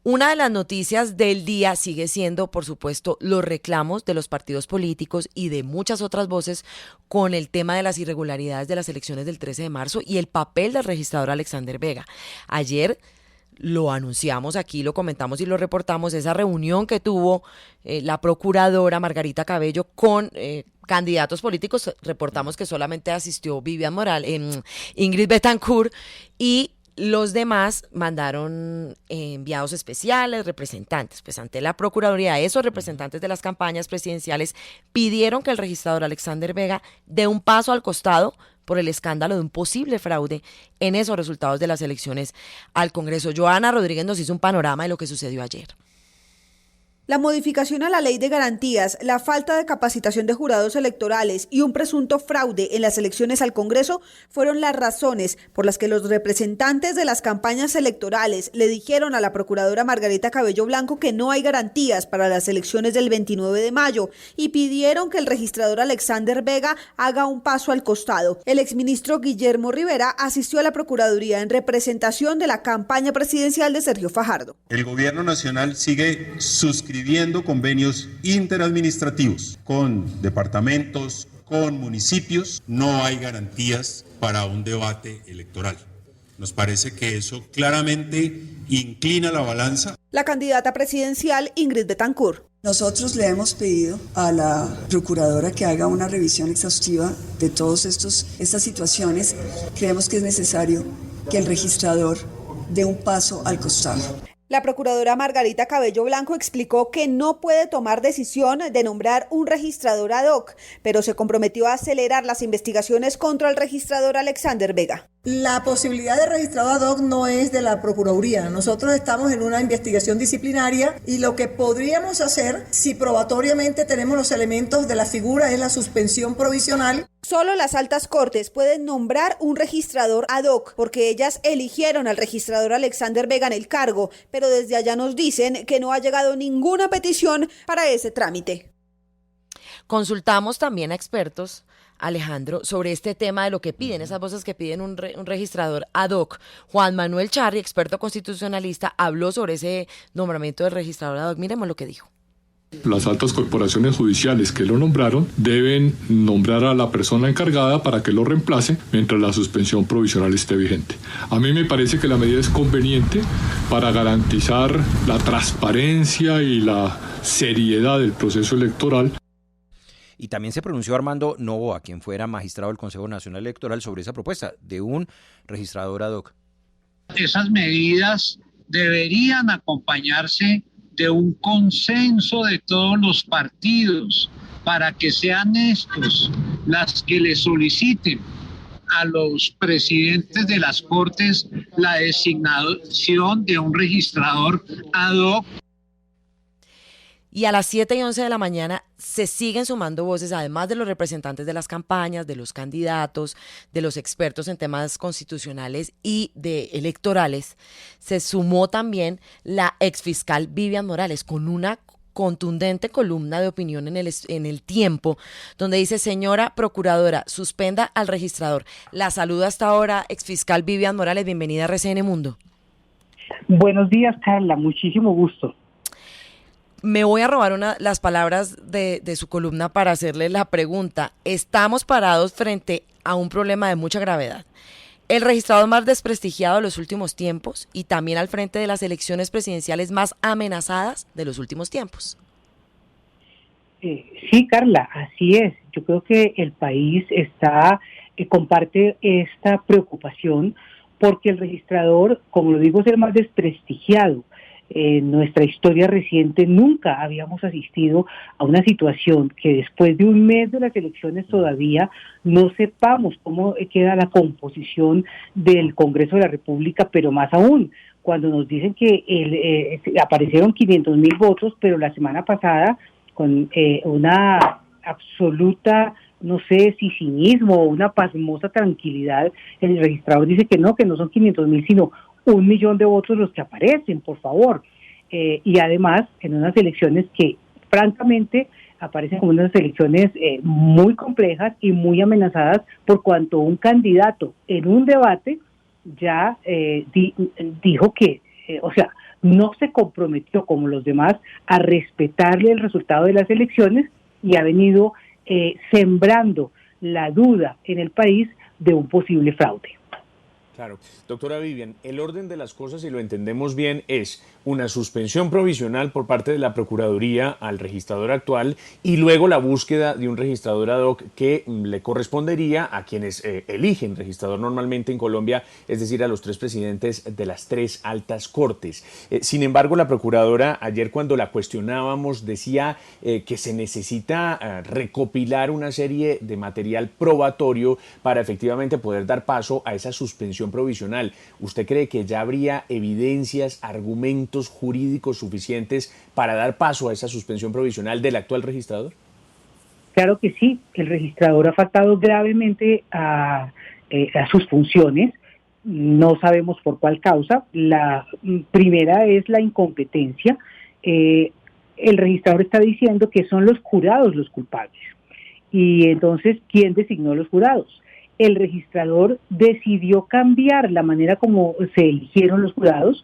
Una de las noticias del día sigue siendo, por supuesto, los reclamos de los partidos políticos y de muchas otras voces con el tema de las irregularidades de las elecciones del 13 de marzo y el papel del registrador Alexander Vega. Ayer lo anunciamos aquí, lo comentamos y lo reportamos, esa reunión que tuvo la procuradora Margarita Cabello con candidatos políticos. Reportamos que solamente asistió Ingrid Betancourt, y los demás mandaron enviados especiales, representantes. Pues ante la Procuraduría, esos representantes de las campañas presidenciales pidieron que el registrador Alexander Vega dé un paso al costado por el escándalo de un posible fraude en esos resultados de las elecciones al Congreso. Joana Rodríguez nos hizo un panorama de lo que sucedió ayer. La modificación a la ley de garantías, la falta de capacitación de jurados electorales y un presunto fraude en las elecciones al Congreso fueron las razones por las que los representantes de las campañas electorales le dijeron a la procuradora Margarita Cabello Blanco que no hay garantías para las elecciones del 29 de mayo y pidieron que el registrador Alexander Vega haga un paso al costado. El exministro Guillermo Rivera asistió a la Procuraduría en representación de la campaña presidencial de Sergio Fajardo. El gobierno nacional sigue suscribiendo convenios interadministrativos con departamentos, con municipios. No hay garantías para un debate electoral. Nos parece que eso claramente inclina la balanza. La candidata presidencial Ingrid Betancourt. Nosotros le hemos pedido a la procuradora que haga una revisión exhaustiva de todas estas situaciones. Creemos que es necesario que el registrador dé un paso al costado. La procuradora Margarita Cabello Blanco explicó que no puede tomar decisión de nombrar un registrador ad hoc, pero se comprometió a acelerar las investigaciones contra el registrador Alexander Vega. La posibilidad de registrador ad hoc no es de la Procuraduría. Nosotros estamos en una investigación disciplinaria y lo que podríamos hacer, si probatoriamente tenemos los elementos de la figura, es la suspensión provisional. Solo las altas cortes pueden nombrar un registrador ad hoc, porque ellas eligieron al registrador Alexander Vega en el cargo, pero desde allá nos dicen que no ha llegado ninguna petición para ese trámite. Consultamos también a expertos, Alejandro, sobre este tema de lo que piden, esas voces que piden un registrador ad hoc. Juan Manuel Charri, experto constitucionalista, habló sobre ese nombramiento del registrador ad hoc. Miremos lo que dijo. Las altas corporaciones judiciales que lo nombraron deben nombrar a la persona encargada para que lo reemplace mientras la suspensión provisional esté vigente. A mí me parece que la medida es conveniente para garantizar la transparencia y la seriedad del proceso electoral. Y también se pronunció Armando Noboa, quien fuera magistrado del Consejo Nacional Electoral, sobre esa propuesta de un registrador ad hoc. Esas medidas deberían acompañarse de un consenso de todos los partidos para que sean estos las que le soliciten a los presidentes de las Cortes la designación de un registrador ad hoc. Y a las 7:11 de la mañana se siguen sumando voces, además de los representantes de las campañas, de los candidatos, de los expertos en temas constitucionales y de electorales. Se sumó también la exfiscal Vivian Morales con una contundente columna de opinión en el Tiempo, donde dice: señora procuradora, suspenda al registrador. La saluda hasta ahora exfiscal Vivian Morales, bienvenida a RCN Mundo. Buenos días, Carla, muchísimo gusto. Me voy a robar las palabras de su columna para hacerle la pregunta. Estamos parados frente a un problema de mucha gravedad. El registrador más desprestigiado de los últimos tiempos y también al frente de las elecciones presidenciales más amenazadas de los últimos tiempos. Sí, Carla, así es. Yo creo que el país comparte esta preocupación porque el registrador, como lo digo, es el más desprestigiado. En nuestra historia reciente nunca habíamos asistido a una situación que después de un mes de las elecciones todavía no sepamos cómo queda la composición del Congreso de la República, pero más aún, cuando nos dicen que aparecieron 500,000 votos, pero la semana pasada con una absoluta, no sé si cinismo o una pasmosa tranquilidad, el registrador dice que no son 500,000, sino 1,000,000 de votos los que aparecen, por favor. Y además, en unas elecciones que, francamente, aparecen como unas elecciones muy complejas y muy amenazadas, por cuanto un candidato en un debate ya dijo que, no se comprometió como los demás a respetarle el resultado de las elecciones y ha venido sembrando la duda en el país de un posible fraude. Claro. Doctora Vivian, el orden de las cosas, si lo entendemos bien, es una suspensión provisional por parte de la Procuraduría al registrador actual y luego la búsqueda de un registrador ad hoc que le correspondería a quienes eligen registrador normalmente en Colombia, es decir, a los 3 presidentes de las 3 altas cortes. Sin embargo, la Procuradora ayer cuando la cuestionábamos decía que se necesita recopilar una serie de material probatorio para efectivamente poder dar paso a esa suspensión provisional. ¿Usted cree que ya habría evidencias, argumentos jurídicos suficientes para dar paso a esa suspensión provisional del actual registrador? Claro que sí, el registrador ha faltado gravemente a sus funciones, no sabemos por cuál causa. La primera es la incompetencia. El registrador está diciendo que son los jurados los culpables. Y entonces, ¿quién designó los jurados? El registrador decidió cambiar la manera como se eligieron los jurados.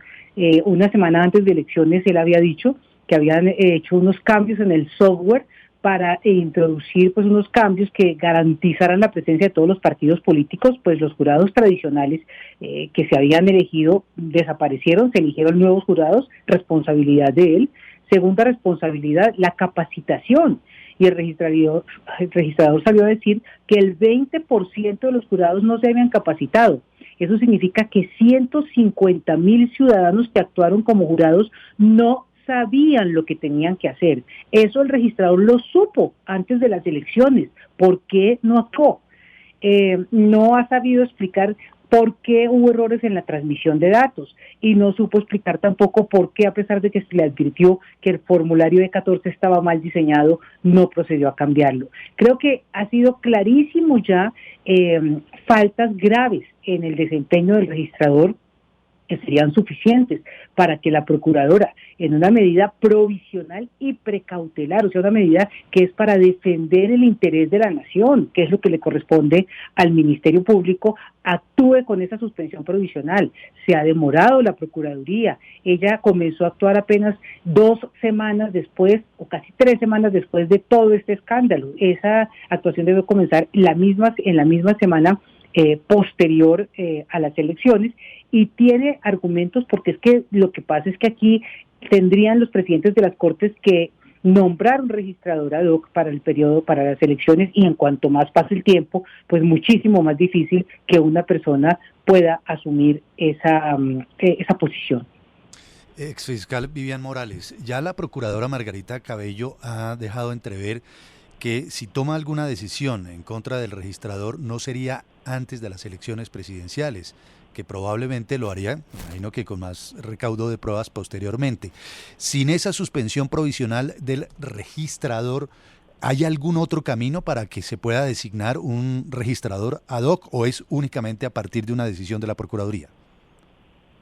Una semana antes de elecciones él había dicho que habían hecho unos cambios en el software para introducir pues unos cambios que garantizaran la presencia de todos los partidos políticos. Pues los jurados tradicionales que se habían elegido desaparecieron, se eligieron nuevos jurados, responsabilidad de él. Segunda responsabilidad, la capacitación. Y el registrador salió a decir que el 20% de los jurados no se habían capacitado. Eso significa que 150,000 ciudadanos que actuaron como jurados no sabían lo que tenían que hacer. Eso el registrador lo supo antes de las elecciones. ¿Por qué no actuó? No ha sabido explicar por qué hubo errores en la transmisión de datos y no supo explicar tampoco por qué, a pesar de que se le advirtió que el formulario E14 estaba mal diseñado, no procedió a cambiarlo. Creo que ha sido clarísimo ya faltas graves en el desempeño del registrador que serían suficientes para que la Procuradora, en una medida provisional y precautelar, o sea, una medida que es para defender el interés de la nación, que es lo que le corresponde al Ministerio Público, actúe con esa suspensión provisional. Se ha demorado la Procuraduría, ella comenzó a actuar apenas 2 semanas después, o casi 3 semanas después de todo este escándalo. Esa actuación debe comenzar en la misma semana posterior a las elecciones, y tiene argumentos, porque es que lo que pasa es que aquí tendrían los presidentes de las Cortes que nombrar un registrador ad hoc para el periodo, para las elecciones, y en cuanto más pase el tiempo, pues muchísimo más difícil que una persona pueda asumir esa posición. Exfiscal Vivian Morales, ya la procuradora Margarita Cabello ha dejado entrever que si toma alguna decisión en contra del registrador no sería antes de las elecciones presidenciales, que probablemente lo haría, imagino que con más recaudo de pruebas posteriormente. Sin esa suspensión provisional del registrador, ¿hay algún otro camino para que se pueda designar un registrador ad hoc o es únicamente a partir de una decisión de la Procuraduría?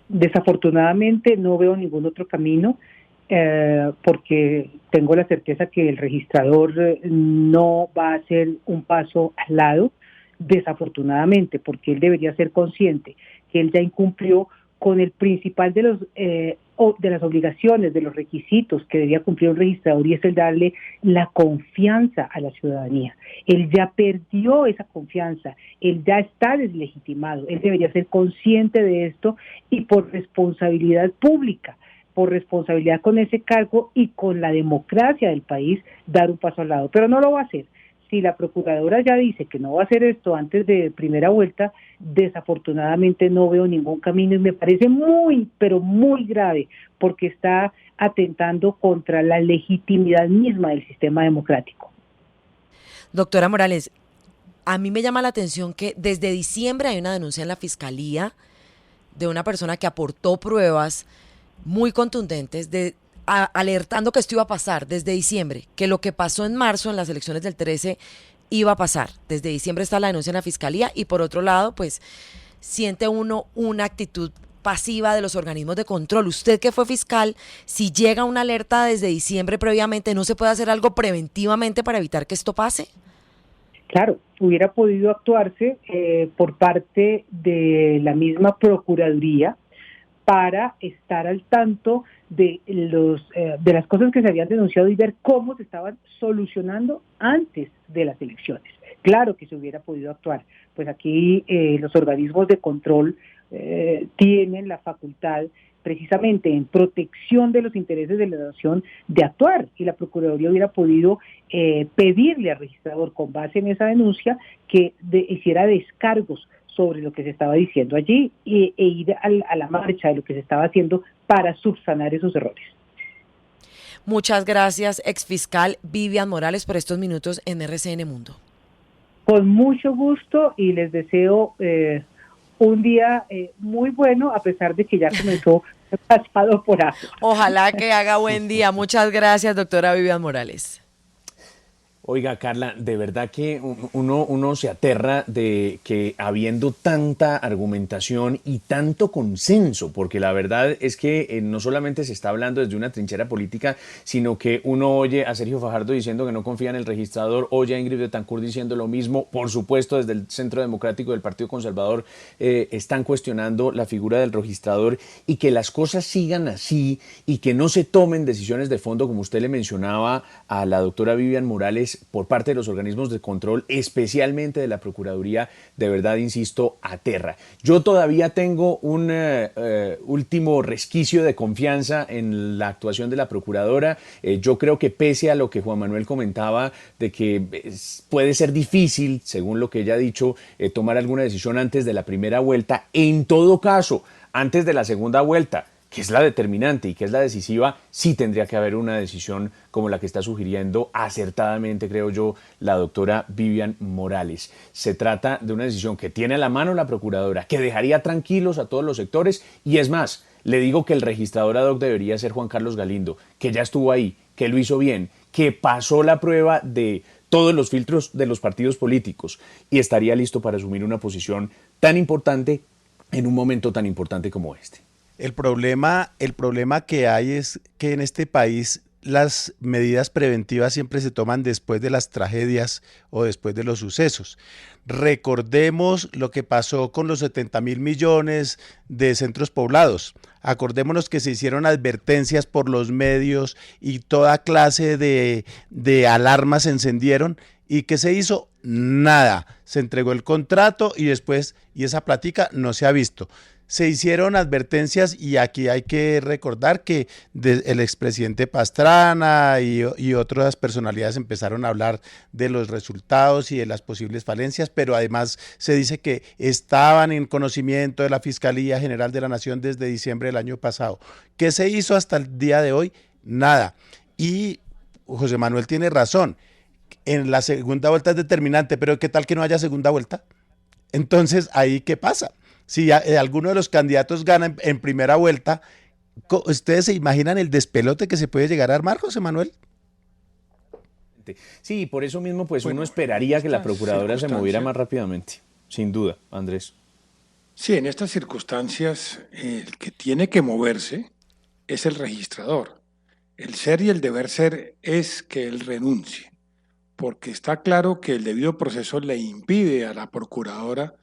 Desafortunadamente no veo ningún otro camino, porque tengo la certeza que el registrador no va a hacer un paso al lado, desafortunadamente, porque él debería ser consciente que él ya incumplió con el principal de las obligaciones, de los requisitos que debía cumplir un registrador, y es el darle la confianza a la ciudadanía. Él ya perdió esa confianza, él ya está deslegitimado, él debería ser consciente de esto y por responsabilidad pública, por responsabilidad con ese cargo y con la democracia del país, dar un paso al lado, pero no lo va a hacer. Si la Procuradora ya dice que no va a hacer esto antes de primera vuelta, desafortunadamente no veo ningún camino y me parece muy, pero muy grave, porque está atentando contra la legitimidad misma del sistema democrático. Doctora Morales, a mí me llama la atención que desde diciembre hay una denuncia en la Fiscalía de una persona que aportó pruebas muy contundentes alertando que esto iba a pasar desde diciembre, que lo que pasó en marzo en las elecciones del 13 iba a pasar. Desde diciembre está la denuncia en la Fiscalía y por otro lado, pues siente uno una actitud pasiva de los organismos de control. Usted que fue fiscal, si llega una alerta desde diciembre previamente, ¿no se puede hacer algo preventivamente para evitar que esto pase? Claro, hubiera podido actuarse por parte de la misma Procuraduría para estar al tanto de las cosas que se habían denunciado y ver cómo se estaban solucionando antes de las elecciones. Claro que se hubiera podido actuar, pues aquí los organismos de control tienen la facultad precisamente en protección de los intereses de la nación de actuar, y la Procuraduría hubiera podido pedirle al registrador, con base en esa denuncia, que hiciera descargos sobre lo que se estaba diciendo allí e ir a la marcha de lo que se estaba haciendo para subsanar esos errores. Muchas gracias, exfiscal Vivian Morales, por estos minutos en RCN Mundo. Con mucho gusto, y les deseo un día muy bueno, a pesar de que ya comenzó pasado por agua. Ojalá que haga buen día. Muchas gracias, doctora Vivian Morales. Oiga, Carla, de verdad que uno se aterra de que habiendo tanta argumentación y tanto consenso, porque la verdad es que no solamente se está hablando desde una trinchera política, sino que uno oye a Sergio Fajardo diciendo que no confía en el registrador, oye a Ingrid Betancourt diciendo lo mismo, por supuesto desde el Centro Democrático del Partido Conservador están cuestionando la figura del registrador, y que las cosas sigan así y que no se tomen decisiones de fondo, como usted le mencionaba a la doctora Vivian Morales, por parte de los organismos de control, especialmente de la Procuraduría, de verdad, insisto, aterra. Yo todavía tengo un último resquicio de confianza en la actuación de la Procuradora. Yo creo que, pese a lo que Juan Manuel comentaba, de que puede ser difícil, según lo que ella ha dicho, tomar alguna decisión antes de la primera vuelta, en todo caso, antes de la segunda vuelta, que es la determinante y que es la decisiva, sí tendría que haber una decisión como la que está sugiriendo acertadamente, creo yo, la doctora Vivian Morales. Se trata de una decisión que tiene a la mano la Procuradora, que dejaría tranquilos a todos los sectores, y es más, le digo que el registrador ad hoc debería ser Juan Carlos Galindo, que ya estuvo ahí, que lo hizo bien, que pasó la prueba de todos los filtros de los partidos políticos y estaría listo para asumir una posición tan importante en un momento tan importante como este. El problema que hay es que en este país las medidas preventivas siempre se toman después de las tragedias o después de los sucesos. Recordemos lo que pasó con los 70.000 millones de centros poblados. Acordémonos que se hicieron advertencias por los medios y toda clase de alarmas se encendieron. ¿Y qué se hizo? Nada. Se entregó el contrato y después, y esa plática no se ha visto. Se hicieron advertencias, y aquí hay que recordar que el expresidente Pastrana y otras personalidades empezaron a hablar de los resultados y de las posibles falencias, pero además se dice que estaban en conocimiento de la Fiscalía General de la Nación desde diciembre del año pasado. ¿Qué se hizo hasta el día de hoy? Nada. Y José Manuel tiene razón, en la segunda vuelta es determinante, pero ¿qué tal que no haya segunda vuelta? Entonces, ¿ahí qué pasa? Si alguno de los candidatos gana en primera vuelta, ¿ustedes se imaginan el despelote que se puede llegar a armar, José Manuel? Sí, por eso mismo pues uno esperaría que la Procuradora se moviera más rápidamente, sin duda, Andrés. Sí, en estas circunstancias el que tiene que moverse es el registrador. El ser y el deber ser es que él renuncie, porque está claro que el debido proceso le impide a la Procuradora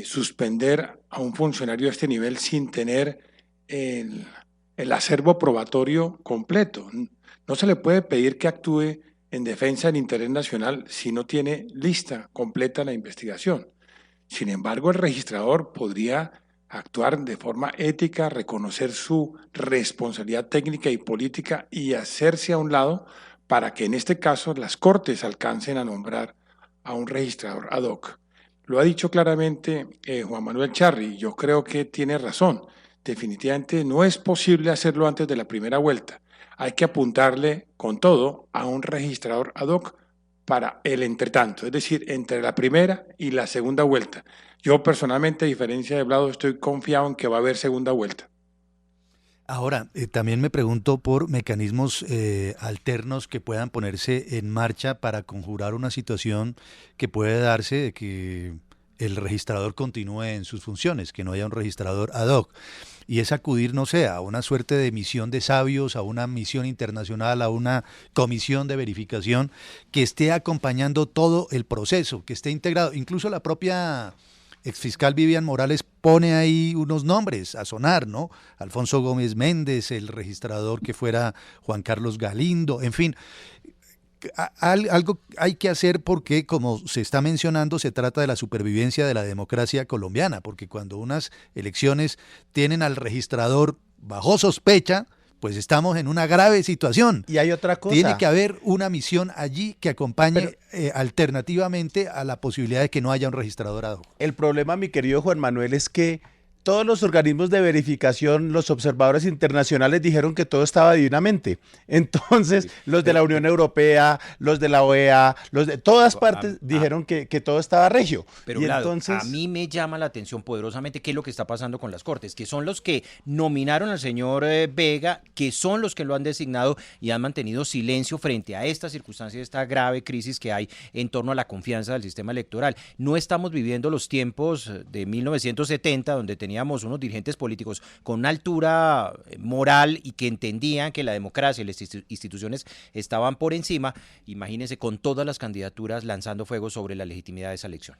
suspender a un funcionario de este nivel sin tener el acervo probatorio completo. No se le puede pedir que actúe en defensa del interés nacional si no tiene lista completa la investigación. Sin embargo, el registrador podría actuar de forma ética, reconocer su responsabilidad técnica y política y hacerse a un lado para que en este caso las Cortes alcancen a nombrar a un registrador ad hoc. Lo ha dicho claramente Juan Manuel Charri, yo creo que tiene razón. Definitivamente no es posible hacerlo antes de la primera vuelta. Hay que apuntarle con todo a un registrador ad hoc para el entretanto, es decir, entre la primera y la segunda vuelta. Yo personalmente, a diferencia de Vlado, estoy confiado en que va a haber segunda vuelta. Ahora, también me pregunto por mecanismos alternos que puedan ponerse en marcha para conjurar una situación que puede darse de que el registrador continúe en sus funciones, que no haya un registrador ad hoc. Y es acudir, no sé, a una suerte de misión de sabios, a una misión internacional, a una comisión de verificación que esté acompañando todo el proceso, que esté integrado, incluso la propia exfiscal Vivian Morales pone ahí unos nombres a sonar, ¿no? Alfonso Gómez Méndez, el registrador que fuera Juan Carlos Galindo, en fin. Algo hay que hacer porque, como se está mencionando, se trata de la supervivencia de la democracia colombiana, porque cuando unas elecciones tienen al registrador bajo sospecha, pues estamos en una grave situación. Y hay otra cosa. Tiene que haber una misión allí que acompañe alternativamente a la posibilidad de que no haya un registrador ad hoc. El problema, mi querido Juan Manuel, es que todos los organismos de verificación, los observadores internacionales dijeron que todo estaba divinamente. Entonces, los de la Unión Europea, los de la OEA, los de todas partes dijeron que todo estaba regio. Pero y Vlado, entonces, a mí me llama la atención poderosamente qué es lo que está pasando con las Cortes, que son los que nominaron al señor Vega, que son los que lo han designado y han mantenido silencio frente a esta circunstancia, esta grave crisis que hay en torno a la confianza del sistema electoral. No estamos viviendo los tiempos de 1970, donde teníamos unos dirigentes políticos con una altura moral y que entendían que la democracia y las instituciones estaban por encima. Imagínense con todas las candidaturas lanzando fuego sobre la legitimidad de esa elección.